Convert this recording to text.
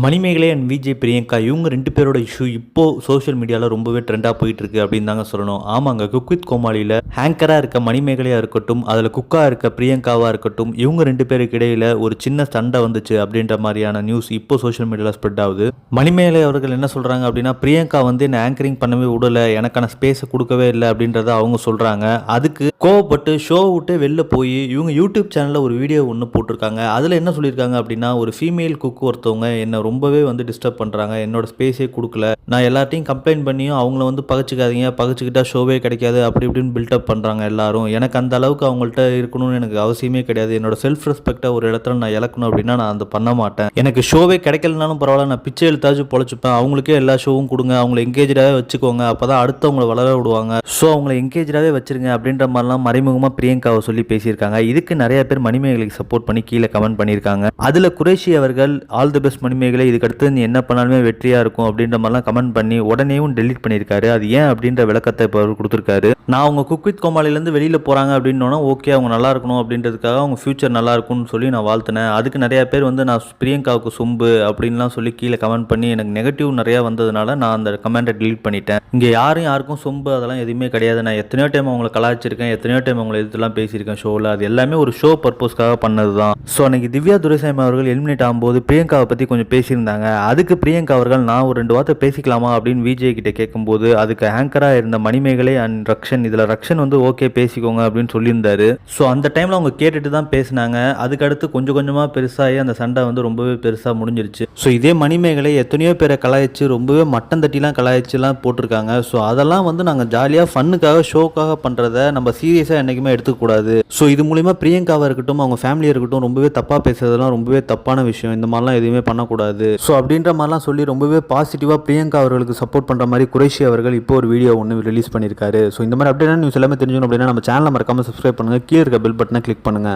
Manimekalai and Vijay Priyanka இவங்க 2 பேரோட issue இப்போ சோஷியல் மீடியாவில் ரொம்பவே ட்ரெண்டாக போயிட்டு இருக்கு அப்படின்னு தாங்க சொல்லணும். ஆமாங்க, குக் வித் கோமாளியில் ஹேங்கராக இருக்க மணிமேகலையாக இருக்கட்டும், அதில் குக்காக இருக்க பிரியங்காவாக இருக்கட்டும், இவங்க 2 பேருக்கு இடையில ஒரு சின்ன சண்டை வந்துச்சு அப்படின்ற மாதிரியான நியூஸ் இப்போ சோஷியல் மீடியாவில் ஸ்ப்ரெட் ஆகுது. மணிமேகலை அவர்கள் என்ன சொல்கிறாங்க அப்படின்னா, பிரியங்கா வந்து என்ன ஆங்கரிங் பண்ணவே விடலை, எனக்கான ஸ்பேஸை கொடுக்கவே இல்லை அப்படின்றத அவங்க சொல்கிறாங்க. அதுக்கு கோவப்பட்டு ஷோ விட்டு வெளில போய் இவங்க யூடியூப் சேனலில் ஒரு வீடியோ ஒன்று போட்டிருக்காங்க. அதில் என்ன சொல்லியிருக்காங்க அப்படின்னா, ஒரு ஃபீமேல் குக் ஒருத்தவங்க என்ன ரொம்பவே வந்து டிஸ்டர்ப் பண்ணுறாங்க, என்னோட ஸ்பேஸே கொடுக்கல, நான் எல்லாத்தையும் கம்ப்ளைண்ட் பண்ணியும் அவங்கள வந்து பகச்சிக்காதீங்க, பகச்சிக்கிட்டா ஷோவே கிடைக்காது அப்படி இப்படின்னு பில்டப் பண்ணுறாங்க எல்லாரும். எனக்கு அந்த அளவுக்கு அவங்கள்ட்ட இருக்கணும்னு எனக்கு அவசியமே கிடையாது. என்னோட செல்ஃப் ரெஸ்பெக்டை ஒரு இடத்துல நான் இழக்கணும் அப்படின்னா நான் அதை பண்ண மாட்டேன். எனக்கு ஷோவே கிடைக்கலனாலும் பரவாயில்ல, நான் பிச்சை எழுத்தாச்சும் பொழைச்சிப்பேன். அவங்களுக்கே எல்லா ஷோவும் கொடுங்க, அவங்கள எங்கேஜாகவே வச்சுக்கோங்க, அப்போ தான் அடுத்தவங்களை வளர விடுவாங்க. ஸோ அவங்கள எங்கேஜாகவே வச்சிருங்க அப்படின்ற மாதிரிலாம் மறைமுகமாக பிரியங்காவை சொல்லி பேசியிருக்காங்க. இதுக்கு நிறைய பேர் மணிமேகலைக்கு சப்போர்ட் பண்ணி கீழே கமெண்ட் பண்ணியிருக்காங்க. அதில் குரேஷி அவர்கள் ஆல் தி பெஸ்ட் மணிமேகலை, இதுக்கடுத்து நீ என்ன பண்ணாலுமே வெற்றியாக இருக்கும் அப்படின்ற மாதிரிலாம் கமெண்ட் பண்ணி உடனேயும் டெலீட் பண்ணியிருக்காரு. அது ஏன் அப்படின்ற விளக்கத்தை இப்போ அவர் கொடுத்துருக்காரு. நான் அவங்க குக் வித் கோமாளிலேருந்து வெளியில் போகிறாங்க அப்படின்னோன்னா ஓகே, அவங்க நல்லா இருக்கணும் அப்படின்றதுக்காக அவங்க ஃபியூச்சர் நல்லா இருக்கும்னு சொல்லி நான் வாழ்த்தினேன். அதுக்கு நிறைய பேர் வந்து நான் பிரியங்காவுக்கு சொம்பு அப்படின்லாம் சொல்லி கீழே கமெண்ட் பண்ணி எனக்கு நெகட்டிவ் நிறையா வந்ததுனால நான் அந்த கமெண்ட்டை டெலீட் பண்ணிட்டேன். இங்கே யாருக்கும் சொம்பு அதெல்லாம் எதுவுமே கிடையாது. நான் எத்தனையோ டைம் அவங்களை கலாய்ச்சிருக்கேன், எத்தனையோ டைம் அவங்களை எதிர்த்துலாம் பேசியிருக்கேன் ஷோவில். அது எல்லாமே ஒரு ஷோ பர்பஸ்க்காக பண்ணது தான். ஸோ அன்றைக்கி திவ்யா துரைசாமி அவர்கள் எலிமினேட் ஆகும்போது பிரியங்காவை பற்றி கொஞ்சம் பேசியிருந்தாங்க. அதுக்கு பிரியங்கா அவர்கள் நான் ஒரு 2 வார்த்தை பேசிக்கலாமா அப்படின்னு விஜய் கிட்ட கேட்கும்போது அதுக்கு ஆங்கராக இருந்த மணிமேகலை அண்ட் ரக்ஷன், இதில் ரக்ஷன் வந்து ஓகே பேசிக்கோங்க அப்படின்னு சொல்லியிருந்தாரு. ஸோ அந்த டைமில் அவங்க கேட்டுட்டு தான் பேசினாங்க. அதுக்கடுத்து கொஞ்சம் கொஞ்சமாக பெருசாகி அந்த சண்டை வந்து ரொம்பவே பெருசாக முடிஞ்சிருச்சு. ஸோ இதே மணிமேகலை எத்தனையோ பேரை கலாய்ச்சி ரொம்பவே மட்டம் தட்டிலாம் கலாய்ச்சிலாம் போட்டிருக்காங்க. ஸோ அதெல்லாம் வந்து நாங்கள் ஜாலியாக ஃபன்னுக்காக ஷோக்காக பண்ணுறத நம்ம சீரியஸாக என்றைக்குமே எடுத்துக்கூடாது. ஸோ இது மூலிமா பிரியங்காவாக இருக்கட்டும், அவங்க ஃபேமிலியாக இருக்கட்டும், ரொம்பவே தப்பாக பேசுறதுலாம் ரொம்பவே தப்பான விஷயம். இந்த மாதிரிலாம் எதுவுமே பண்ணக்கூடாது. ஸோ அப்படின்ற மாதிரிலாம் சொல்லி ரொம்பவே பாசிட்டிவாக பிரியங்கா அவர்களுக்கு சப்போர்ட் பண்ணுற மாதிரி குரேஷி அவர்கள் இப்போ ஒரு வீடியோ ஒன்று ரிலீஸ் பண்ணியிருக்காரு. ஸோ இந்த மாதிரி அப்டேட்டான நியூஸ் எல்லாமே தெரிஞ்சுக்கணும் அப்படின்னா நம்ம சேனலை மறக்காமல் சப்ஸ்கிரைப் பண்ணுங்கள், கீழே இருக்க பெல் பட்டனை கிளிக் பண்ணுங்கள்.